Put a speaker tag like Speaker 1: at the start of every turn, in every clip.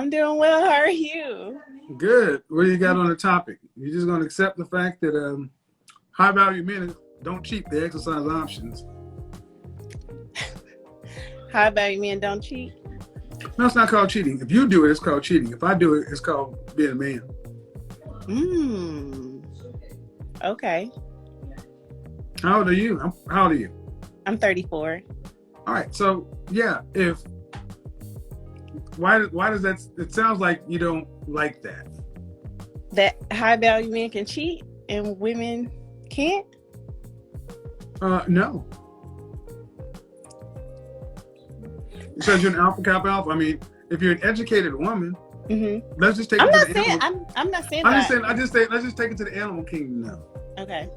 Speaker 1: I'm doing well. How are you?
Speaker 2: Good. What do you got on the topic? You're just going to accept the fact that high value men don't cheat the exercise options.
Speaker 1: High value men don't cheat?
Speaker 2: No, it's not called cheating. If you do it, it's called cheating. If I do it, it's called being a man.
Speaker 1: Okay.
Speaker 2: How old are you? How old are you?
Speaker 1: I'm 34.
Speaker 2: All right. So, yeah, why does that, it sounds like you don't like that.
Speaker 1: That high value men can cheat and women can't?
Speaker 2: No. Because you're an alpha kappa alpha. I mean, if you're an educated woman, let's just take it to the animal.
Speaker 1: I'm not saying that.
Speaker 2: Let's just take it to the animal kingdom now.
Speaker 1: Okay.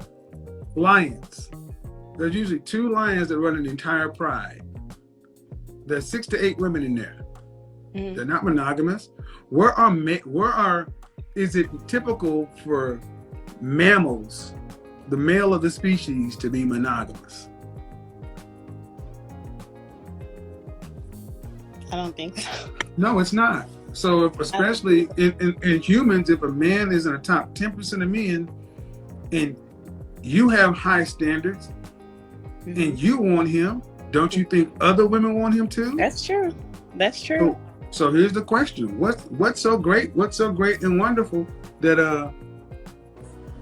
Speaker 2: Lions. There's usually 2 lions that run an entire pride. There's 6 to 8 women in there. They're not monogamous. Is it typical for mammals, the male of the species, to be monogamous?
Speaker 1: I don't think so.
Speaker 2: No, it's not. So, especially in humans, if a man is in the top 10% of men, and you have high standards, and you want him, don't you think other women want him too?
Speaker 1: That's true. That's true.
Speaker 2: So here's the question: What's so great? What's so great and wonderful that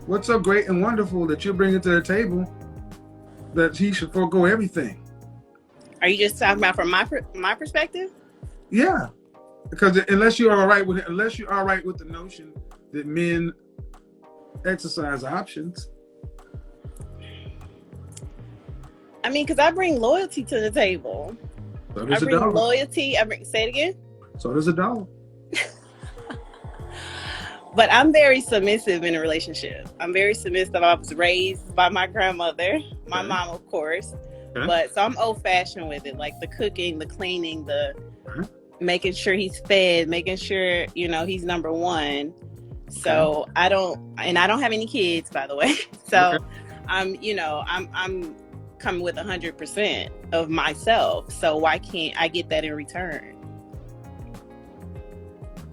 Speaker 2: What's so great and wonderful that you're bringing to the table that he should forego everything?
Speaker 1: Are you just talking about from my perspective?
Speaker 2: Yeah, because unless you're all right with the notion that men exercise options.
Speaker 1: I mean, because I bring loyalty to the table.
Speaker 2: So does a dollar.
Speaker 1: Loyalty. Say it again.
Speaker 2: So does a dollar.
Speaker 1: But I'm very submissive in a relationship. I'm very submissive. I was raised by my grandmother, my mom, of course. Okay. But so I'm old fashioned with it, like the cooking, the cleaning, the making sure he's fed, making sure, he's number one. So I don't have any kids, by the way. So I'm coming with 100% of myself. So why can't I get that in return?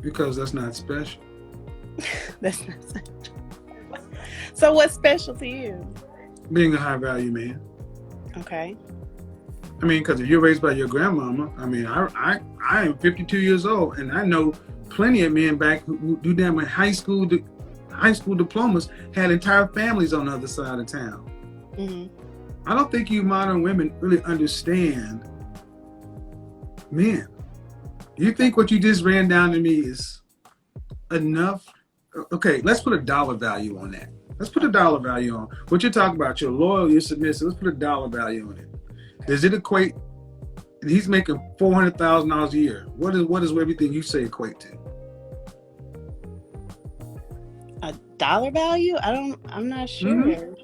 Speaker 2: Because that's not special.
Speaker 1: That's not special. So what's special to you?
Speaker 2: Being a high value man.
Speaker 1: Okay.
Speaker 2: I mean, because if you're raised by your grandmama, I mean, I am 52 years old, and I know plenty of men back who do damn high school diplomas had entire families on the other side of town. I don't think you modern women really understand men. You think what you just ran down to me is enough? Okay, let's put a dollar value on that. Let's put a dollar value on what you're talking about. You're loyal, you're submissive. Let's put a dollar value on it. Does it equate? He's making $400,000 a year. What does everything you say equate to?
Speaker 1: A dollar value? I'm not sure.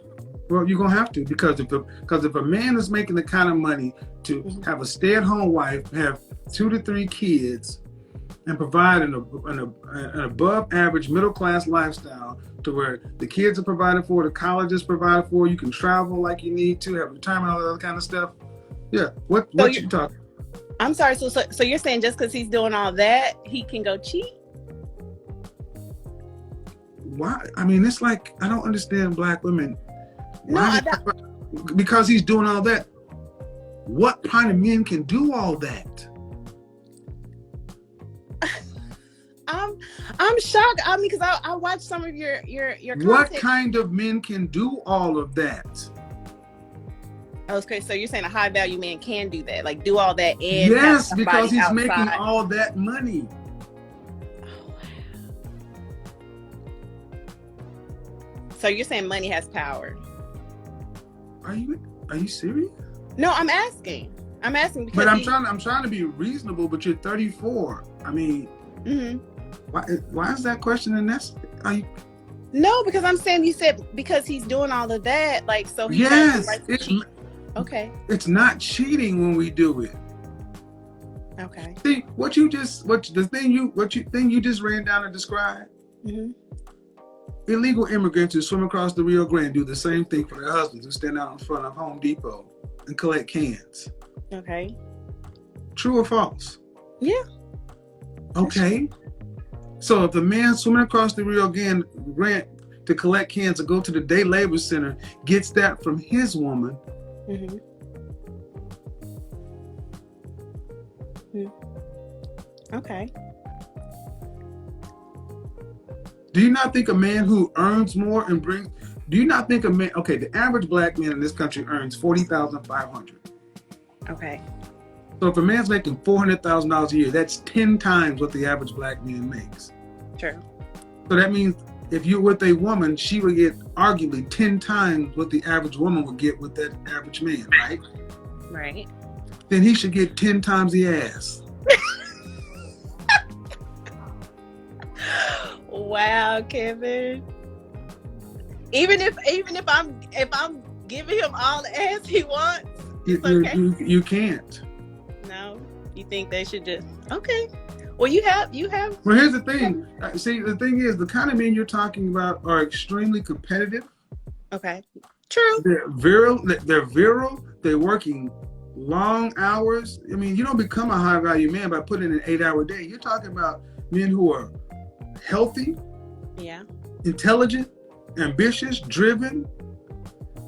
Speaker 2: Well, you're gonna have to, because if a man is making the kind of money to have a stay-at-home wife, have 2 to 3 kids, and provide an above average middle class lifestyle to where the kids are provided for, the college is provided for, you can travel like you need to, have retirement, all that other kind of stuff. Yeah, what you talking?
Speaker 1: I'm sorry. So you're saying just because he's doing all that, he can go cheat?
Speaker 2: Why? I mean, it's like, I don't understand black women. Because he's doing all that. What kind of men can do all that?
Speaker 1: I'm shocked. I mean, because I watched some of your content.
Speaker 2: What kind of men can do all of that?
Speaker 1: Okay, so you're saying a high value man can do that, like do all that, and
Speaker 2: yes, because he's making all that money.
Speaker 1: Oh, wow. So you're saying money has power?
Speaker 2: Are you serious?
Speaker 1: No, I'm asking because.
Speaker 2: But I'm trying to be reasonable. But you're 34. I mean, why is that question unnecessary?
Speaker 1: No, because I'm saying you said because he's doing all of that, like so.
Speaker 2: Yes,
Speaker 1: okay.
Speaker 2: It's not cheating when we do it.
Speaker 1: Okay.
Speaker 2: See the thing you just ran down and described. Illegal immigrants who swim across the Rio Grande do the same thing for their husbands who stand out in front of Home Depot and collect cans.
Speaker 1: Okay.
Speaker 2: True or false?
Speaker 1: Yeah.
Speaker 2: Okay. So if the man swimming across the Rio Grande to collect cans to go to the day labor center gets that from his woman.
Speaker 1: Mm-hmm. Okay.
Speaker 2: Do you not think a man who earns more and brings? Do you not think a man? Okay, the average black man in this country earns $40,500.
Speaker 1: Okay.
Speaker 2: So if a man's making $400,000 a year, that's 10 times what the average black man makes.
Speaker 1: True.
Speaker 2: So that means if you're with a woman, she would get arguably 10 times what the average woman would get with that average man, right?
Speaker 1: Right.
Speaker 2: Then he should get 10 times the ass.
Speaker 1: Wow, Kevin. Even if I'm giving him all the ass he wants, it's okay.
Speaker 2: You can't.
Speaker 1: No, you think they should just okay? Well, you have.
Speaker 2: Well, here's the thing. See, the thing is, the kind of men you're talking about are extremely competitive.
Speaker 1: Okay. True.
Speaker 2: They're virile. They're working long hours. I mean, you don't become a high value man by putting in an 8-hour day. You're talking about men who are healthy, intelligent, ambitious, driven.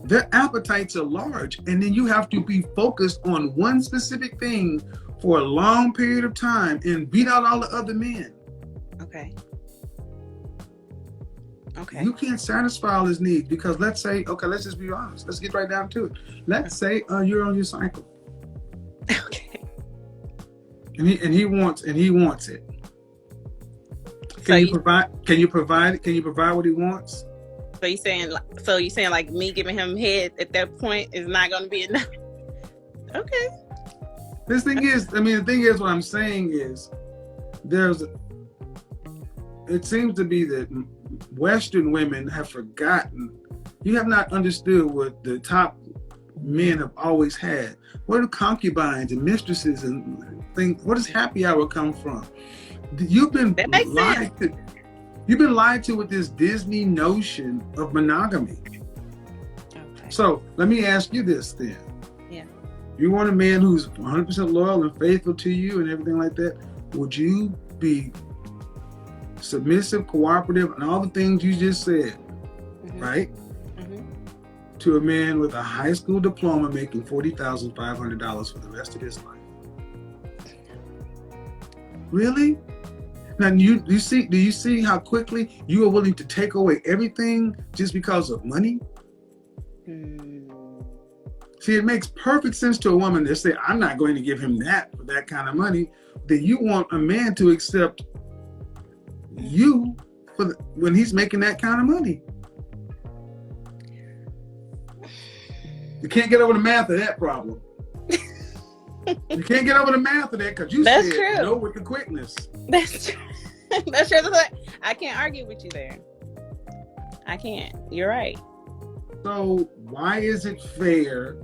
Speaker 2: Their appetites are large, and then you have to be focused on one specific thing for a long period of time and beat out all the other men.
Speaker 1: Okay.
Speaker 2: You can't satisfy all his needs because let's say, okay, let's just be honest. Let's get right down to it. Let's say you're on your cycle.
Speaker 1: Okay.
Speaker 2: And he wants it. Can you provide what he wants?
Speaker 1: So you saying like me giving him head at that point is not going to be enough? Okay.
Speaker 2: The thing is, what I'm saying is, it seems to be that Western women have forgotten. You have not understood what the top men have always had. Where do concubines and mistresses and things? Where does happy hour come from? You've been lied to. You've been lied to with this Disney notion of monogamy. Okay. So let me ask you this then.
Speaker 1: Yeah.
Speaker 2: You want a man who's 100% loyal and faithful to you and everything like that. Would you be submissive, cooperative, and all the things you just said, right? To a man with a high school diploma making $40,500 for the rest of his life? Really? Now, do you see how quickly you are willing to take away everything just because of money? See, it makes perfect sense to a woman to say, I'm not going to give him that for that kind of money. Then you want a man to accept you when he's making that kind of money. You can't get over the math of that problem. You can't get over the math of that because you said no with the quickness. That's true.
Speaker 1: That's true. I can't argue with you there. I can't. You're right.
Speaker 2: So why is it fair,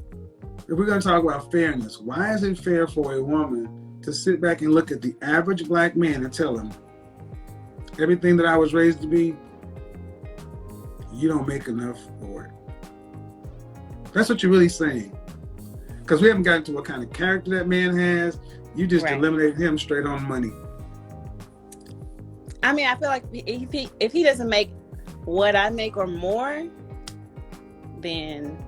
Speaker 2: if we're going to talk about fairness, why is it fair for a woman to sit back and look at the average black man and tell him, everything that I was raised to be, you don't make enough for it? That's what you're really saying. Because we haven't gotten to what kind of character that man has. You just eliminated him straight on money.
Speaker 1: I mean, I feel like if he doesn't make what I make or more, then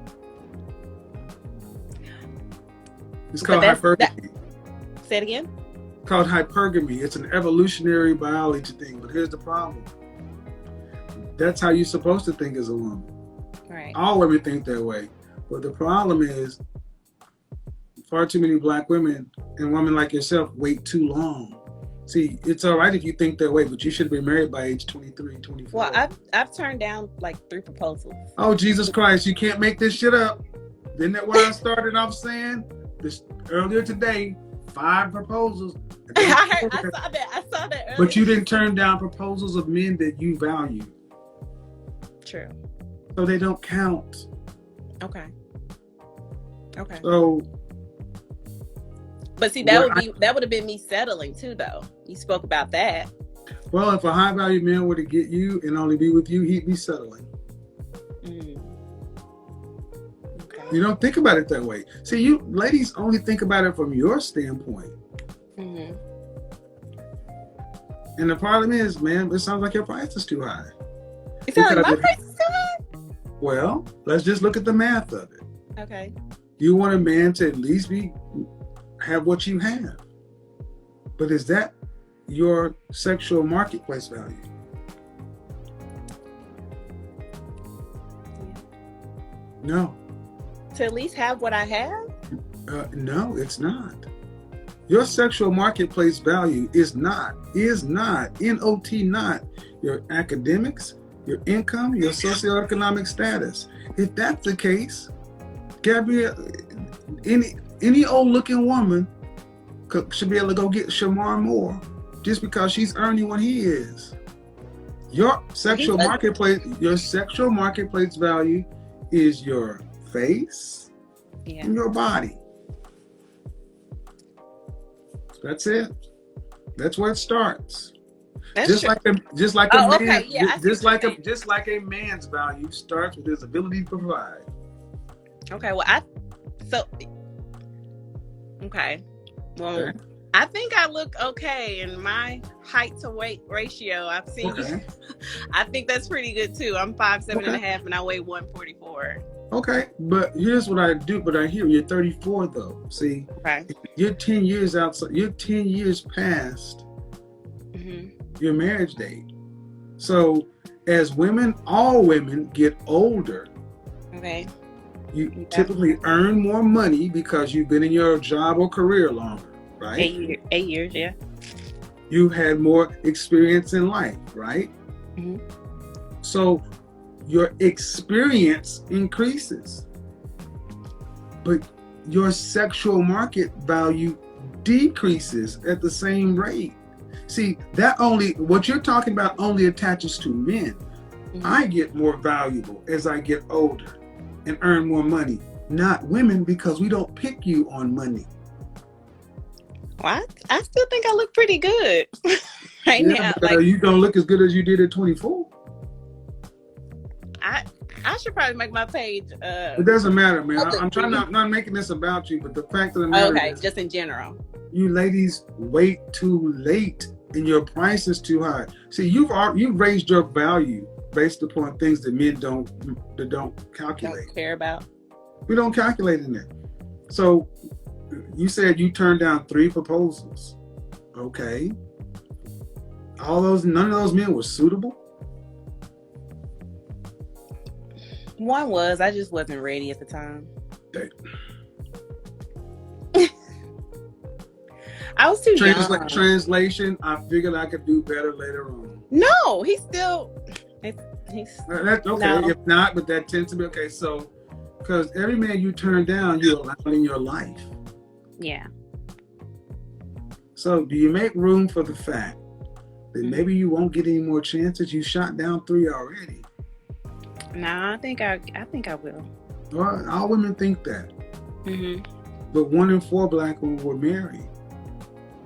Speaker 2: it's called hypergamy.
Speaker 1: Say it again.
Speaker 2: It's called hypergamy. It's an evolutionary biology thing. But here's the problem. That's how you're supposed to think as a woman.
Speaker 1: Right.
Speaker 2: All women think that way. But the problem is, far too many black women and women like yourself wait too long. See, it's all right if you think that way, but you should be married by age 23, 24.
Speaker 1: Well, I've turned down like 3 proposals.
Speaker 2: Oh, Jesus Christ, you can't make this shit up. Isn't that what I started off saying? This earlier today, 5 proposals.
Speaker 1: I saw that earlier.
Speaker 2: But you didn't turn down proposals of men that you value.
Speaker 1: True.
Speaker 2: So they don't count.
Speaker 1: Okay.
Speaker 2: So,
Speaker 1: but see, that would have been me settling too, though. You spoke about that.
Speaker 2: Well, if a high value man were to get you and only be with you, he'd be settling. Okay. You don't think about it that way. See, you ladies only think about it from your standpoint. And the problem is, man, it sounds like your price is too high.
Speaker 1: It sounds like my price is too high?
Speaker 2: Well, let's just look at the math of it.
Speaker 1: Okay.
Speaker 2: You want a man to at least have what you have. But is that your sexual marketplace value? No.
Speaker 1: To at least have what I have?
Speaker 2: No, it's not. Your sexual marketplace value is not, N-O-T, not your academics, your income, your socioeconomic status. If that's the case, Gabrielle, any old looking woman should be able to go get Shamar Moore just because she's earning what he is. Your sexual marketplace value is your face and your body. That's it. That's where it starts. Just like a man's value starts with his ability to provide.
Speaker 1: Okay. Well, I think I look okay in my height to weight ratio. I've seen. Okay. I think that's pretty good too. I'm 5'7" and a half, and I weigh 144.
Speaker 2: Okay, but here's what I do. But I hear you're 34 though. See, you're 10 years outside. You're 10 years past your marriage date. So, as women, all women get older. Okay. You typically earn more money because you've been in your job or career longer, right?
Speaker 1: 8 years, yeah.
Speaker 2: You've had more experience in life, right? Mm-hmm. So your experience increases, but your sexual market value decreases at the same rate. See, what you're talking about only attaches to men. Mm-hmm. I get more valuable as I get older and earn more money, not women, because we don't pick you on money.
Speaker 1: Well, I still think I look pretty good now.
Speaker 2: You don't look as good as you did at 24.
Speaker 1: I should probably make my page.
Speaker 2: It doesn't matter, man. I'm trying not making this about you, but the fact of the matter is,
Speaker 1: just in general,
Speaker 2: you ladies wait too late, and your price is too high. See, you've raised your value based upon things that men don't calculate.
Speaker 1: Don't care about.
Speaker 2: We don't calculate in that. So you said you turned down 3 proposals. Okay. None of those men were suitable?
Speaker 1: One was, I just wasn't ready at the time. I was too young.
Speaker 2: Translation, I figured I could do better later on.
Speaker 1: No, he's still...
Speaker 2: That's okay. No. If not, but that tends to be okay. So, because every man you turn down, you allow in your life. Yeah. So, do you make room for the fact that maybe you won't get any more chances? You shot down 3 already.
Speaker 1: No, I think I will.
Speaker 2: Well, all women think that. Mm-hmm. But 1 in 4 black women were married.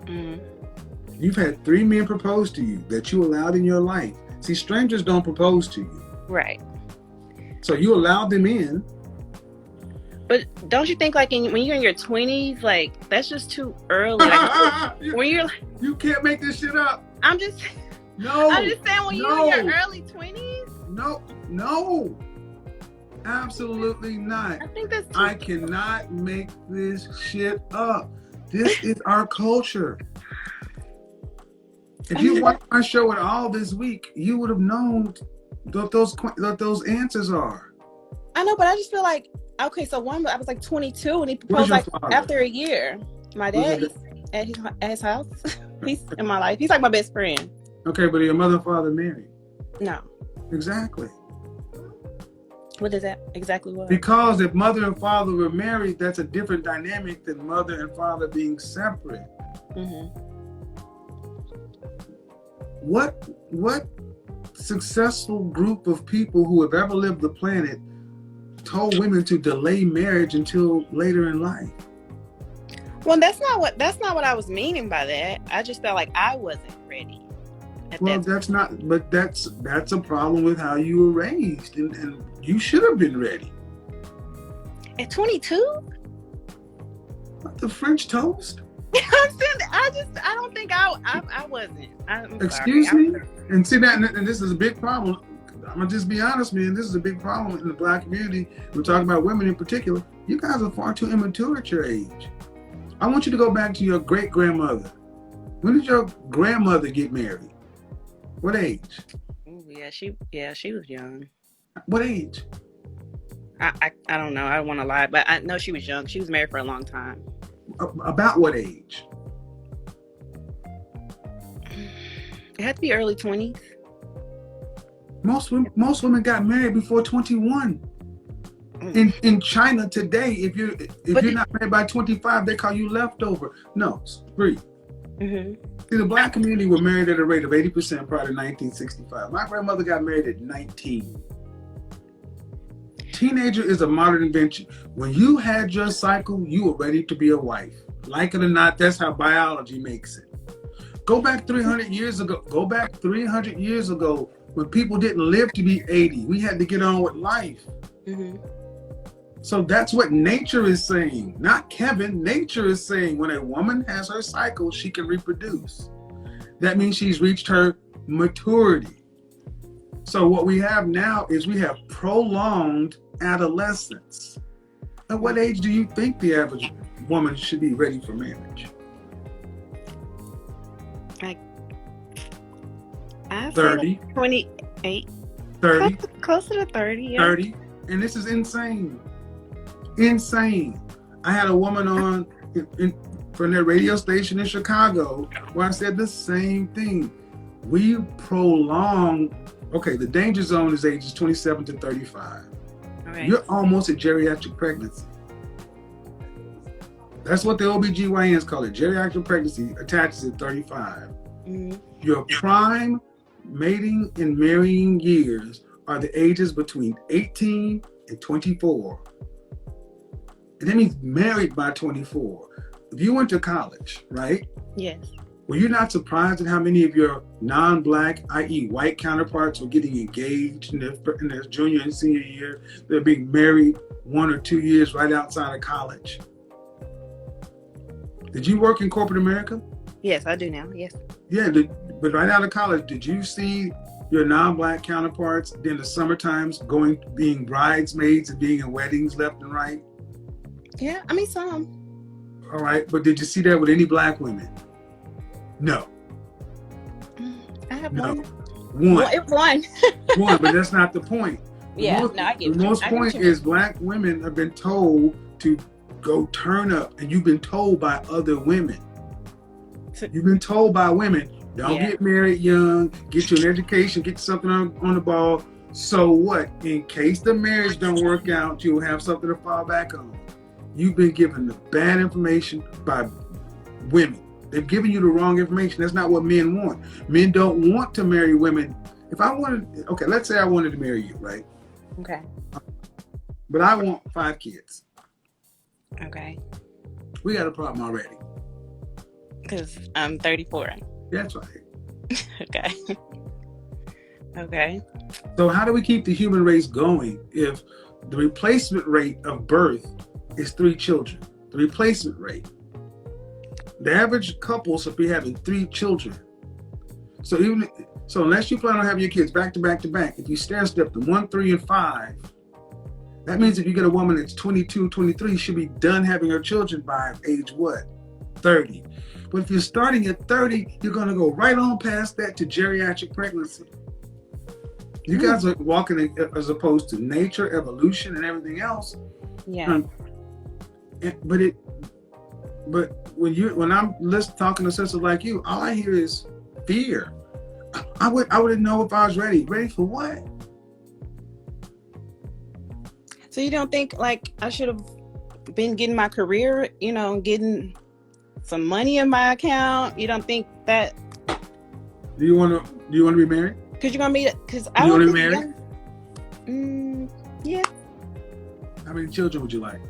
Speaker 2: Mm-hmm. You've had 3 men propose to you that you allowed in your life. See, strangers don't propose to you. Right. So you allowed them in.
Speaker 1: But don't you think, like, when you're in your 20s, like, that's just too early? Like, when you're like,
Speaker 2: you can't make this shit up.
Speaker 1: I'm just saying, when you're in your early 20s?
Speaker 2: No. Absolutely not. I cannot make this shit up. This is our culture. If you watched my show at all this week, you would have known what those answers are.
Speaker 1: I know, but I just feel like, okay, so I was like 22 and he proposed like after a year. My dad, he's at his house. He's in my life. He's like my best friend.
Speaker 2: Okay, but are your mother and father married?
Speaker 1: No.
Speaker 2: Exactly.
Speaker 1: What is that exactly? What?
Speaker 2: Because if mother and father were married, that's a different dynamic than mother and father being separate. Mm-hmm. What successful group of people who have ever lived the planet told women to delay marriage until later in life?
Speaker 1: Well, that's not what I was meaning by that. I just felt like I wasn't ready.
Speaker 2: That's a problem with how you were raised, and you should have been ready.
Speaker 1: At 22?
Speaker 2: What, the French toast?
Speaker 1: I don't think I wasn't. I'm
Speaker 2: Excuse
Speaker 1: sorry.
Speaker 2: me? And see that, and this is a big problem. I'm gonna just be honest, man. This is a big problem in the Black community. We're talking about women in particular. You guys are far too immature at your age. I want you to go back to your great grandmother. When did your grandmother get married? What age?
Speaker 1: She was young.
Speaker 2: What age?
Speaker 1: I don't know. I don't want to lie, but I know she was young. She was married for a long time.
Speaker 2: About what age?
Speaker 1: It had to be early 20s.
Speaker 2: Most women got married before 21. In China today, if you're not married by 25, they call you leftover. No, breathe.
Speaker 1: Mm-hmm.
Speaker 2: See, the Black community were married at a rate of 80% prior to 1965. My grandmother got married at 19. Teenager is a modern invention. When you had your cycle, you were ready to be a wife. Like it or not, that's how biology makes it. Go back 300 years ago. When people didn't live to be 80. We had to get on with life.
Speaker 1: Mm-hmm.
Speaker 2: So that's what nature is saying. Not Kevin. Nature is saying when a woman has her cycle, she can reproduce. That means she's reached her maturity. So what we have now is we have prolonged adolescence. At what age do you think the average woman should be ready for marriage?
Speaker 1: I
Speaker 2: 30.
Speaker 1: 28.
Speaker 2: 30.
Speaker 1: Closer to 30. Yeah.
Speaker 2: 30. And this is insane. Insane. I had a woman on from their radio station in Chicago where I said the same thing. We prolong. Okay, the danger zone is ages 27 to 35. Okay. You're almost at geriatric pregnancy. That's what the OBGYNs call it. Geriatric pregnancy attaches at 35. Mm-hmm. Your prime mating and marrying years are the ages between 18 and 24. And that means married by 24. If you went to college, right?
Speaker 1: Yes.
Speaker 2: Were you not surprised at how many of your non-Black, i.e. white counterparts were getting engaged in their junior and senior year? They're being married 1 or 2 years right outside of college. Did you work in corporate America?
Speaker 1: Yes, I do now, yes.
Speaker 2: Yeah, but right out of college, did you see your non-Black counterparts in the summer times being bridesmaids and being in weddings left and right?
Speaker 1: Yeah, I mean some.
Speaker 2: All right, but did you see that with any Black women? No.
Speaker 1: I have one.
Speaker 2: One, but that's not the point.
Speaker 1: Yeah, I get it.
Speaker 2: The most point is Black women have been told to go turn up, and you've been told by other women. You've been told by women, don't get married young, get you an education, get something on the ball. So what? In case the marriage don't work out, you'll have something to fall back on. You've been given the bad information by women. They've given you the wrong information. That's not what men want. Men don't want to marry women. Let's say I wanted to marry you, right?
Speaker 1: Okay.
Speaker 2: But I want 5 kids.
Speaker 1: Okay.
Speaker 2: We got a problem already.
Speaker 1: Because I'm 34.
Speaker 2: That's right.
Speaker 1: Okay. Okay.
Speaker 2: So how do we keep the human race going if the replacement rate of birth is 3 children? The replacement rate. The average couple should be having 3 children. So unless you plan on having your kids back to back to back, if you stair step them 1, 3, and 5, that means if you get a woman that's 22, 23, she'll be done having her children by age what? 30. But if you're starting at 30, you're going to go right on past that to geriatric pregnancy. You guys are walking as opposed to nature, evolution, and everything else.
Speaker 1: Yeah.
Speaker 2: But when I'm talking to sisters like you, all I hear is fear. I wouldn't know if I was ready. Ready for what?
Speaker 1: So you don't think like I should have been getting my career, getting some money in my account? You don't think that?
Speaker 2: Do you want to be married?
Speaker 1: Because you're gonna be. Because
Speaker 2: I want to be married.
Speaker 1: Yeah.
Speaker 2: How many children would you like?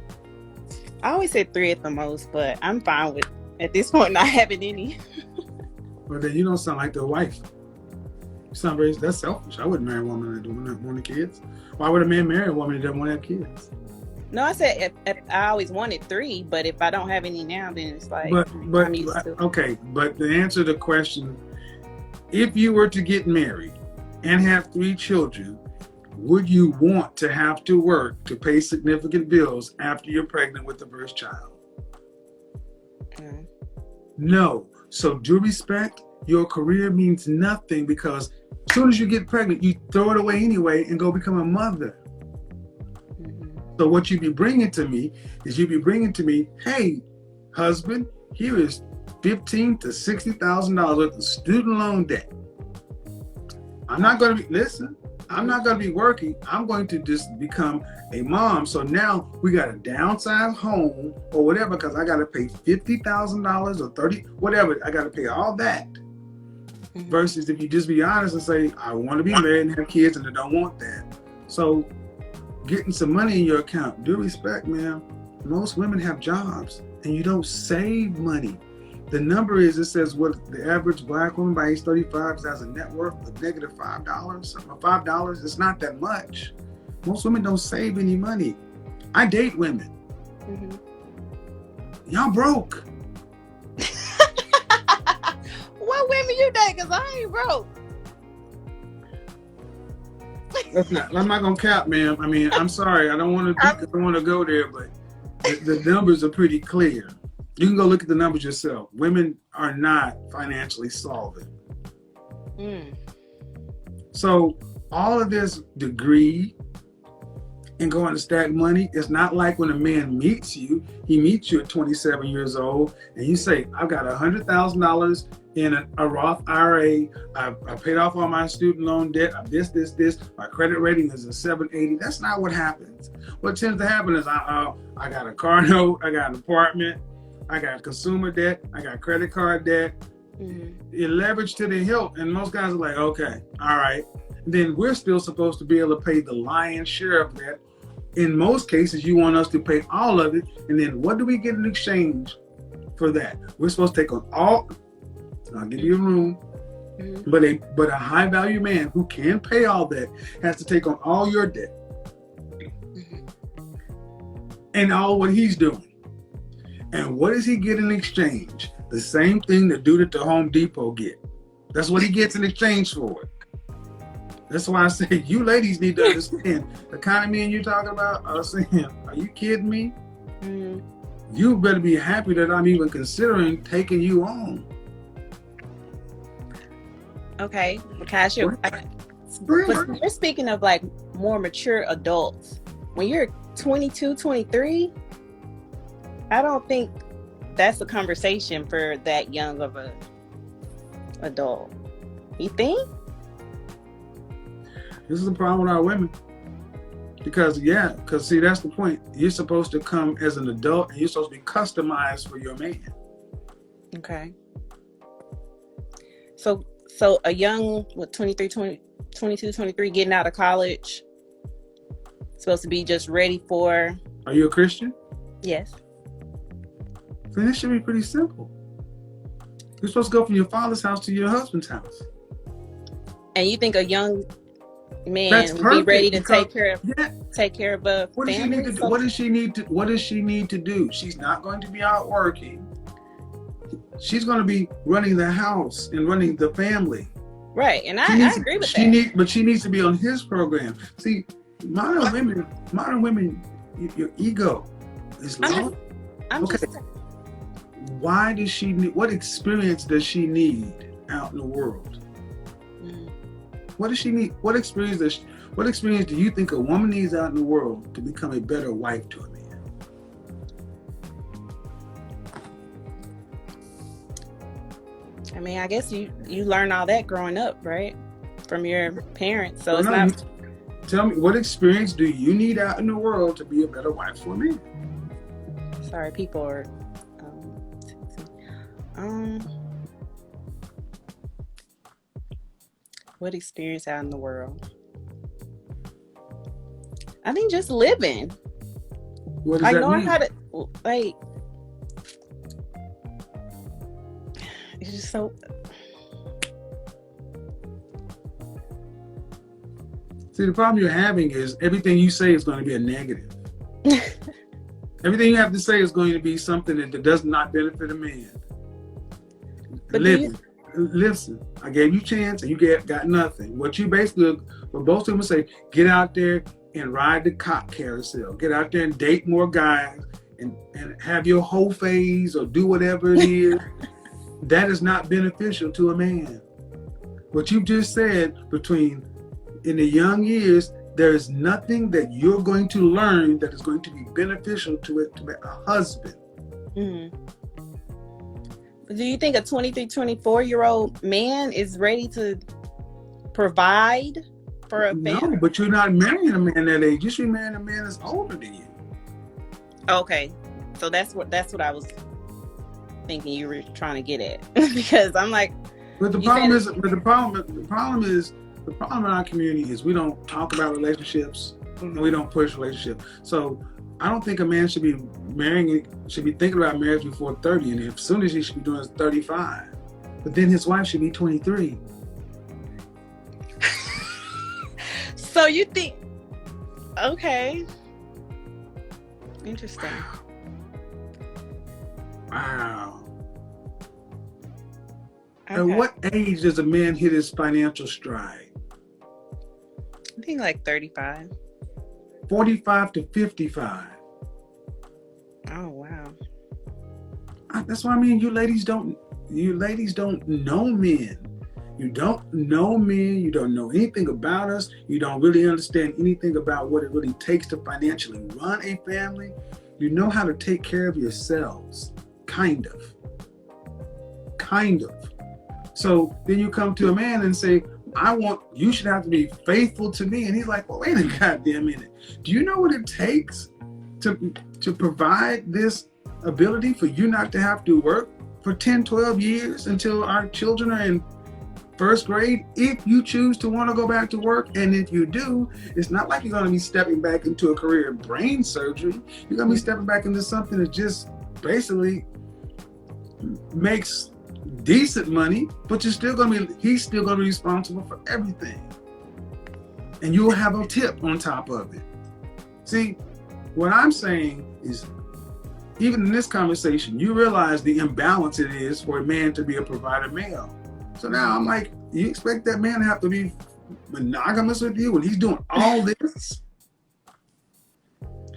Speaker 1: I always say 3 at the most, but I'm fine with at this point not having any.
Speaker 2: Well, then you don't sound like their wife. You sound that's selfish. I wouldn't marry a woman that doesn't want kids. Why would a man marry a woman that doesn't want to have kids?
Speaker 1: No, I said if I always wanted 3, but if I don't have any now, then it's like
Speaker 2: But
Speaker 1: I'm used to it.
Speaker 2: okay, but to answer the question, if you were to get married and have 3 children, would you want to have to work to pay significant bills after you're pregnant with the first child?
Speaker 1: Mm.
Speaker 2: No. So due respect, your career means nothing, because as soon as you get pregnant, you throw it away anyway and go become a mother.
Speaker 1: Mm-hmm.
Speaker 2: So what you'd be bringing to me is hey, husband, here is $15,000 to $60,000 worth of student loan debt. I'm not going to be working. I'm going to just become a mom. So now we got a downsized home or whatever, because I got to pay $50,000 or 30, whatever. I got to pay all that. Mm-hmm. Versus if you just be honest and say, I want to be married and have kids, and I don't want that. So getting some money in your account, due respect, man, most women have jobs and you don't save money. The number is, it says what the average black woman by age 35 has a net worth of negative $5. $5, it's not that much. Most women don't save any money. I date women. Mm-hmm. Y'all broke.
Speaker 1: What women you date? Because I ain't broke.
Speaker 2: I'm not gonna cap, man. I mean, I'm sorry. I don't want to go there, but the numbers are pretty clear. You can go look at the numbers yourself. Women are not financially solvent. Mm. So all of this degree and going to stack money is not like when a man meets you. He meets you at 27 years old, and you say, "I've got $100,000 in a Roth IRA. I paid off all my student loan debt. This. My credit rating is a 780. That's not what happens. What tends to happen is I got a car note, I got an apartment, I got consumer debt, I got credit card debt. Mm-hmm. You're leveraged to the hilt, and most guys are like, okay, all right. Then we're still supposed to be able to pay the lion's share of that. In most cases, you want us to pay all of it, and then what do we get in exchange for that? We're supposed to take on all. I'll give you a room, mm-hmm. but a high value man who can pay all that has to take on all your debt, mm-hmm. and all what he's doing. And what does he get in exchange? The same thing the dude at the Home Depot get. That's what he gets in exchange for it. That's why I say you ladies need to understand the kind of men you're talking about. I was saying, are you kidding me? Mm-hmm. You better be happy that I'm even considering taking you on.
Speaker 1: Okay, because you're speaking of like more mature adults. When you're 22, 23, I don't think that's a conversation for that young of a adult. You think?
Speaker 2: This is the problem with our women. Because see, that's the point. You're supposed to come as an adult, and you're supposed to be customized for your man.
Speaker 1: Okay. So a young, 22, 23, getting out of college, supposed to be just ready for...
Speaker 2: Are you a Christian?
Speaker 1: Yes.
Speaker 2: Then this should be pretty simple. You're supposed to go from your father's house to your husband's house.
Speaker 1: And you think a young man would be ready to take care of a family?
Speaker 2: What does she need to do? She's not going to be out working. She's going to be running the house and running the family.
Speaker 1: Right, and I agree with that.
Speaker 2: But she needs to be on his program. See, modern women, your ego is low. Why does she need? What experience does she need out in the world? Mm. What does she need? What experience do you think a woman needs out in the world to become a better wife to a man?
Speaker 1: I mean, I guess you learn all that growing up, right? From your parents. So not.
Speaker 2: Tell me, what experience do you need out in the world to be a better wife for a man?
Speaker 1: Sorry, people are. What experience out in the world? I think just living.
Speaker 2: What does that
Speaker 1: knowing
Speaker 2: mean?
Speaker 1: how to like. It's just so.
Speaker 2: See, the problem you're having is everything you say is going to be a negative. Everything you have to say is going to be something that does not benefit a man.
Speaker 1: But
Speaker 2: Listen, I gave you a chance and you got nothing. What most of them say, get out there and ride the cock carousel. Get out there and date more guys and have your whole phase or do whatever it is. That is not beneficial to a man. What you just said, in the young years, there is nothing that you're going to learn that is going to be beneficial to a husband.
Speaker 1: Mm-hmm. Do you think a 23, 24-year-old man is ready to provide for a family?
Speaker 2: No, but you're not marrying a man that age. You should be marrying a man that's older than you.
Speaker 1: Okay, so that's what I was thinking you were trying to get at. Because I'm like,
Speaker 2: but the problem in our community is we don't talk about relationships, mm-hmm. and we don't push relationships. So I don't think a man should be thinking about marriage before 30, and as soon as he should be doing is 35. But then his wife should be 23.
Speaker 1: So you think, okay. Interesting.
Speaker 2: Wow.
Speaker 1: Okay.
Speaker 2: At what age does a man hit his financial stride?
Speaker 1: I think like 35.
Speaker 2: 45 to 55.
Speaker 1: Oh, wow.
Speaker 2: That's what I mean. You ladies don't know men. You don't know men. You don't know anything about us. You don't really understand anything about what it really takes to financially run a family. You know how to take care of yourselves. Kind of. So then you come to a man and say, you should have to be faithful to me. And he's like, well, wait a goddamn minute. Do you know what it takes to provide this ability for you not to have to work for 10, 12 years until our children are in first grade? If you choose to want to go back to work, and if you do, it's not like you're going to be stepping back into a career in brain surgery. You're going to be stepping back into something that just basically makes decent money, but he's still going to be responsible for everything. And you'll have a tip on top of it. See, what I'm saying is, even in this conversation, you realize the imbalance it is for a man to be a provider male. So now I'm like, you expect that man to have to be monogamous with you when he's doing all this?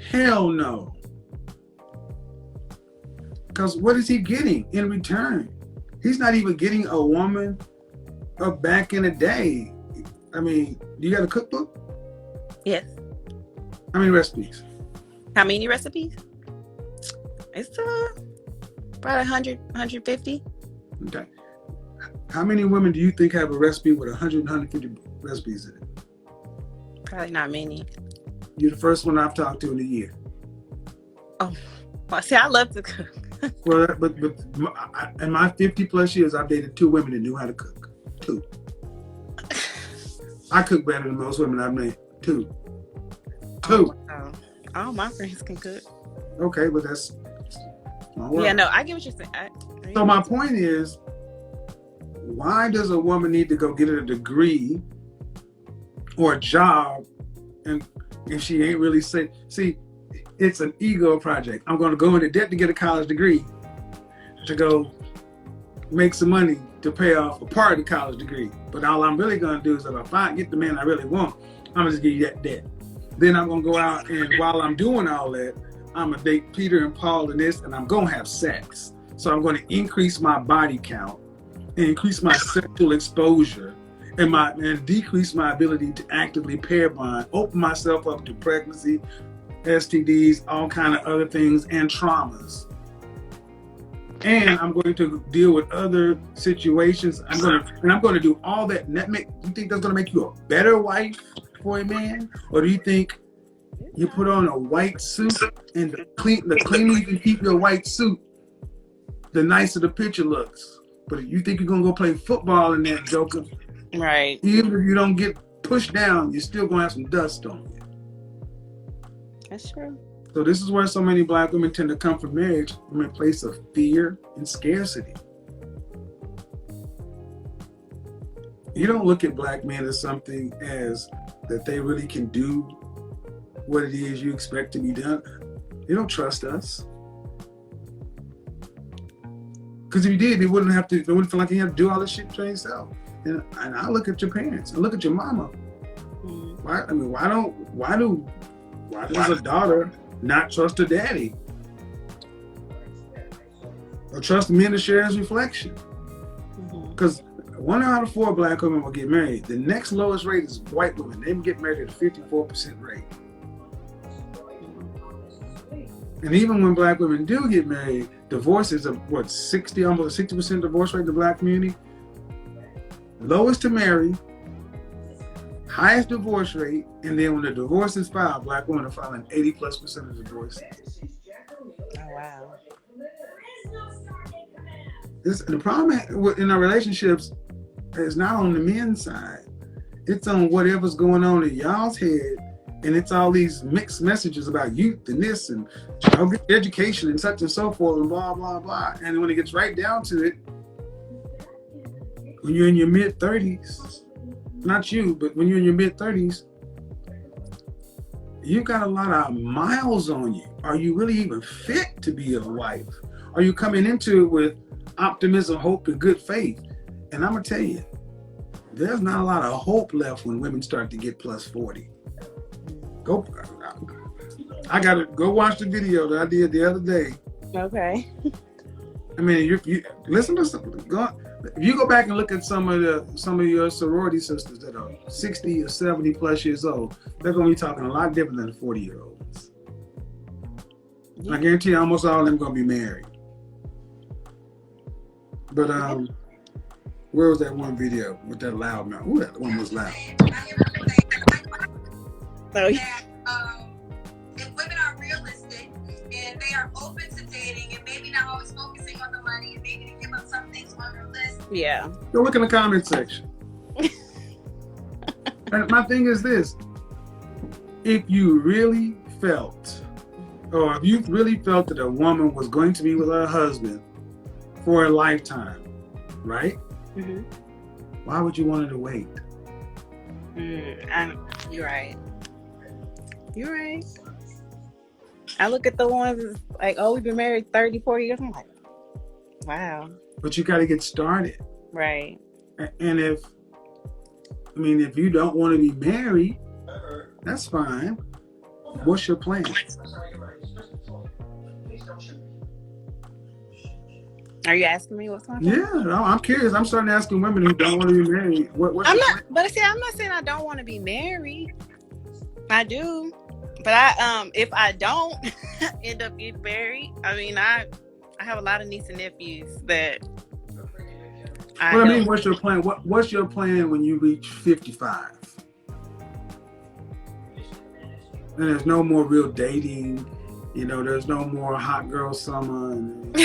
Speaker 2: Hell no. Because what is he getting in return? He's not even getting a woman of back in the day. I mean, you got a cookbook?
Speaker 1: Yes.
Speaker 2: How many recipes?
Speaker 1: How many recipes? It's about 100, 150.
Speaker 2: Okay. How many women do you think have a recipe with 100, 150 recipes in it?
Speaker 1: Probably not many.
Speaker 2: You're the first one I've talked to in a year.
Speaker 1: Oh, well, see, I love to cook.
Speaker 2: Well, but in my 50 plus years, I've dated 2 women that knew how to cook. 2. I cook better than most women I've met. 2.
Speaker 1: Oh, wow. All my friends can cook.
Speaker 2: Okay, but that's my world.
Speaker 1: Yeah, no, I get what you're saying.
Speaker 2: So my point is, why does a woman need to go get a degree or a job, and if she ain't really see, it's an ego project. I'm going to go into debt to get a college degree to go make some money to pay off a part of the college degree. But all I'm really going to do is, if I get the man I really want, I'm going to just give you that debt. Then I'm going to go out, and while I'm doing all that, I'm going to date Peter and Paul and this, and I'm going to have sex. So I'm going to increase my body count and increase my sexual exposure and decrease my ability to actively pair bond, open myself up to pregnancy, STDs, all kind of other things, and traumas. And I'm going to deal with other situations. I'm going to do all that. And you think that's going to make you a better wife for a man? Or do you think you put on a white suit, and the cleaner you can keep your white suit, the nicer the picture looks? But if you think you're going to go play football in that joker,
Speaker 1: right?
Speaker 2: Even if you don't get pushed down, you're still going to have some dust on you.
Speaker 1: That's true.
Speaker 2: So this is where so many Black women tend to come from marriage from a place of fear and scarcity. You don't look at Black men as something as that they really can do what it is you expect to be done. You don't trust us. Because if you did, they wouldn't feel like you have to do all this shit for yourself. And I look at your parents, I look at your mama. Why does a daughter not trust her daddy? Or trust men to share his reflection? Because 1 out of 4 black women will get married. The next lowest rate is white women. They get married at a 54% rate. And even when black women do get married, divorce is almost 60% divorce rate in the black community. Lowest to marry, highest divorce rate, and then when the divorce is filed, black women are filing 80+% of divorces.
Speaker 1: Oh wow.
Speaker 2: The problem in our relationships is not on the men's side. It's on whatever's going on in y'all's head, and it's all these mixed messages about youth and this and education and such and so forth and blah, blah, blah. And when it gets right down to it, when you're in your mid-30s, not you, but when you're in your mid-30s, you've got a lot of miles on you. Are you really even fit to be a wife? Are you coming into it with optimism, hope, and good faith? And I'm going to tell you, there's not a lot of hope left when women start to get plus 40. I got to go watch the video that I did the other day.
Speaker 1: Okay.
Speaker 2: I mean, you listen to something. If you go back and look at some of your sorority sisters that are 60 or 70 plus years old, they're going to be talking a lot different than the 40-year-olds. Yeah. I guarantee you, almost all of them going to be married. But where was that one video with that loud mouth? Ooh, that one was loud.
Speaker 1: So yeah.
Speaker 3: If women are realistic and they are open to dating and maybe not always focusing on the money and maybe to give up some things on their list.
Speaker 1: Yeah.
Speaker 2: Go look in the comment section. And my thing is this: if you really felt, or if you really felt that a woman was going to be with her husband for a lifetime, right?
Speaker 1: Mm-hmm.
Speaker 2: Why would you want her to wait?
Speaker 1: You're right. You're right. I look at the ones like, oh, we've been married 30, 40 years. I'm like, wow.
Speaker 2: But you got to get started.
Speaker 1: Right.
Speaker 2: And if you don't want to be married, that's fine. What's your plan?
Speaker 1: Are you asking me what's my plan?
Speaker 2: Yeah, I'm curious. I'm starting asking women who don't want to be married.
Speaker 1: I'm not saying I don't want to be married. I do. But if I don't end up getting married, I have a lot of nieces and nephews that
Speaker 2: what's your plan? What's your plan when you reach 55? And there's no more real dating, there's no more hot girl summer. And,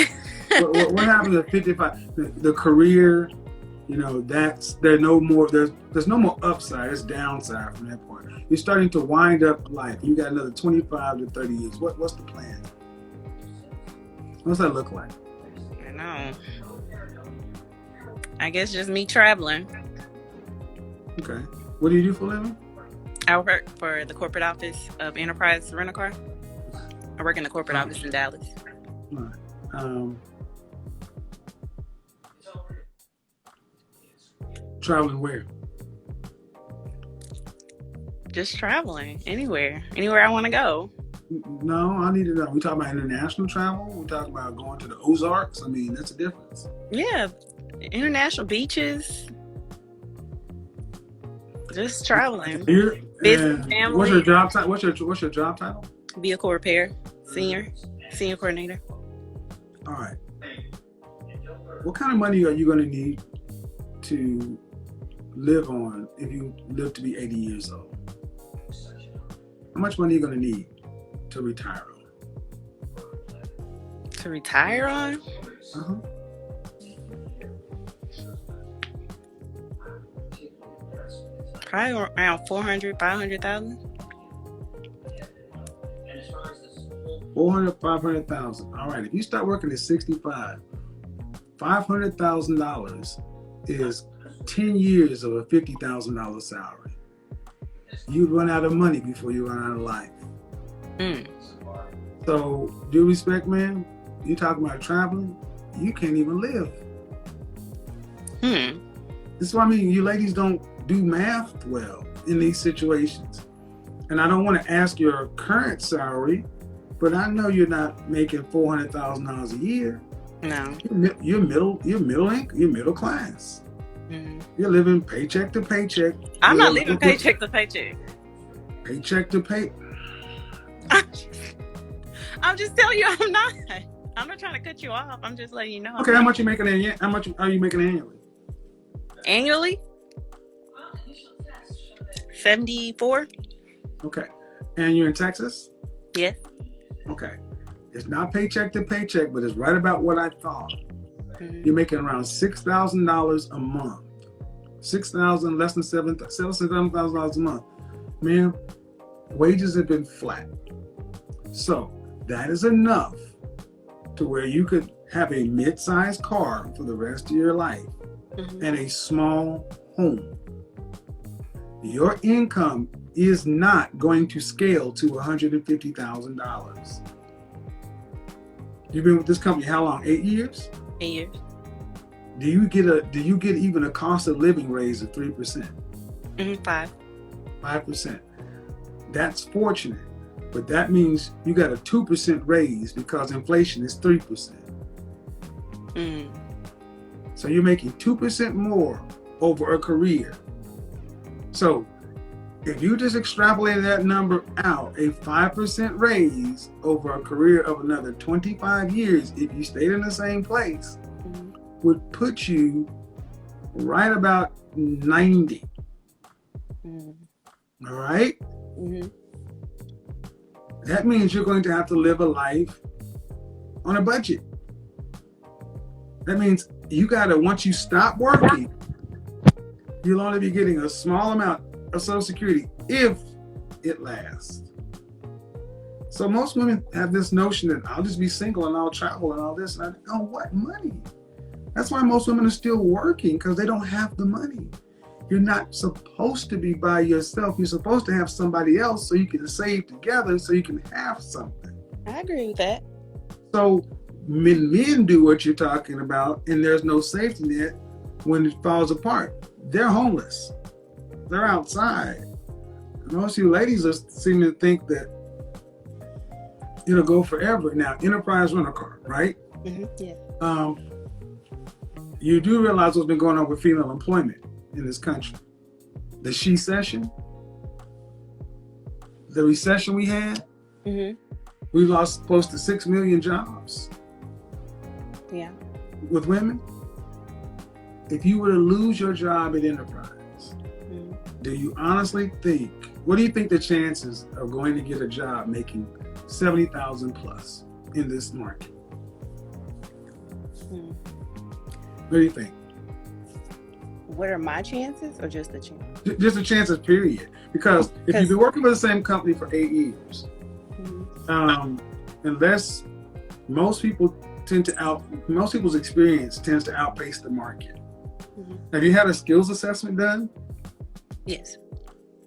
Speaker 2: what happens at 55? The career, there's no more upside. It's downside from that point. You're starting to wind up life. You got another 25 to 30 years. What's the plan? What's that look like?
Speaker 1: I know. I guess just me traveling.
Speaker 2: Okay. What do you do for a living?
Speaker 1: I work for the corporate office of Enterprise Rent a Car. I work in the corporate office in Dallas.
Speaker 2: Traveling where?
Speaker 1: Just traveling anywhere I want to go.
Speaker 2: No, I need to know. We talking about international travel? We talking about going to the Ozarks? That's a difference.
Speaker 1: Yeah, international beaches. Just traveling. Business, family.
Speaker 2: What's your job title? What's your job title?
Speaker 1: Vehicle repair, senior coordinator.
Speaker 2: All right. What kind of money are you going to need to live on if you live to be 80 years old? How much money are you going to need to retire on?
Speaker 1: To retire on?
Speaker 2: Uh-huh.
Speaker 1: Probably around 400, 500,000.
Speaker 2: 400, 500,000. All right. If you start working at 65, $500,000 is 10 years of a $50,000 salary. You'd run out of money before you run out of life.
Speaker 1: Mm.
Speaker 2: So, due respect, man, you talking about traveling, you can't even live. This is what I mean. You ladies don't do math well in these situations. And I don't want to ask your current salary, but I know you're not making $400,000 a year.
Speaker 1: No.
Speaker 2: You're middle class.
Speaker 1: Mm-hmm.
Speaker 2: You're living paycheck to paycheck.
Speaker 1: I'm not living paycheck to paycheck.
Speaker 2: Paycheck to pay.
Speaker 1: I'm just telling you, I'm not. I'm not trying to cut you off. I'm just letting you know.
Speaker 2: Okay, how much are you making annually?
Speaker 1: Annually? 74.
Speaker 2: Okay. And you're in Texas?
Speaker 1: Yes.
Speaker 2: Okay. It's not paycheck to paycheck, but it's right about what I thought. Mm-hmm. You're making around $6,000 a month. $6,000, less than $7,000 a month. Man, wages have been flat. So that is enough to where you could have a mid-sized car for the rest of your life, mm-hmm. and a small home. Your income is not going to scale to $150,000. You've been with this company how long? 8 years?
Speaker 1: 8 years.
Speaker 2: Do you get even a cost of living raise of 3%?
Speaker 1: Mm-hmm, 5%.
Speaker 2: That's fortunate, but that means you got a 2% raise because inflation is 3%.
Speaker 1: Mm.
Speaker 2: So you're making 2% more over a career. So if you just extrapolate that number out, a 5% raise over a career of another 25 years, if you stayed in the same place, mm-hmm. would put you right about 90. Mm-hmm. All right? Mm-hmm. That means you're going to have to live a life on a budget. That means you gotta, once you stop working, you'll only be getting a small amount of Social Security if it lasts. So most women have this notion that I'll just be single and I'll travel and all this. And I go, what money? That's why most women are still working, because they don't have the money. You're not supposed to be by yourself. You're supposed to have somebody else so you can save together so you can have something.
Speaker 1: I agree with that.
Speaker 2: So men do what you're talking about, and there's no safety net when it falls apart. They're homeless. They're outside. And most of you ladies seem to think that it'll go forever. Now, Enterprise Rent-A-Car, right?
Speaker 1: Mm-hmm. Yeah.
Speaker 2: You do realize what's been going on with female employment in this country. The she-cession, the recession we had, mm-hmm. we lost close to 6 million jobs.
Speaker 1: Yeah.
Speaker 2: With women. If you were to lose your job at Enterprise, mm-hmm. do you honestly think, what do you think the chances of going to get a job making $70,000 plus in this market? Mm. What do you think?
Speaker 1: What are my chances, or just the chances?
Speaker 2: Just the chances, period. Because if you've been working for the same company for 8 years, mm-hmm. Unless most people's experience tends to outpace the market. Mm-hmm. Have you had a skills assessment done?
Speaker 1: Yes.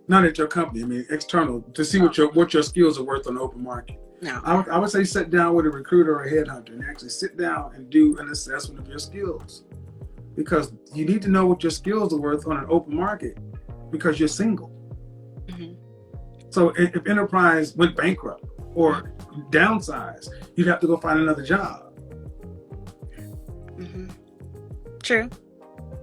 Speaker 2: Not at your company, I mean external, to see what your skills are worth on the open market.
Speaker 1: No.
Speaker 2: I would say sit down with a recruiter or a headhunter and actually sit down and do an assessment of your skills. Because you need to know what your skills are worth on an open market, because you're single. Mm-hmm. So if Enterprise went bankrupt or downsized, you'd have to go find another job.
Speaker 1: Mm-hmm. True.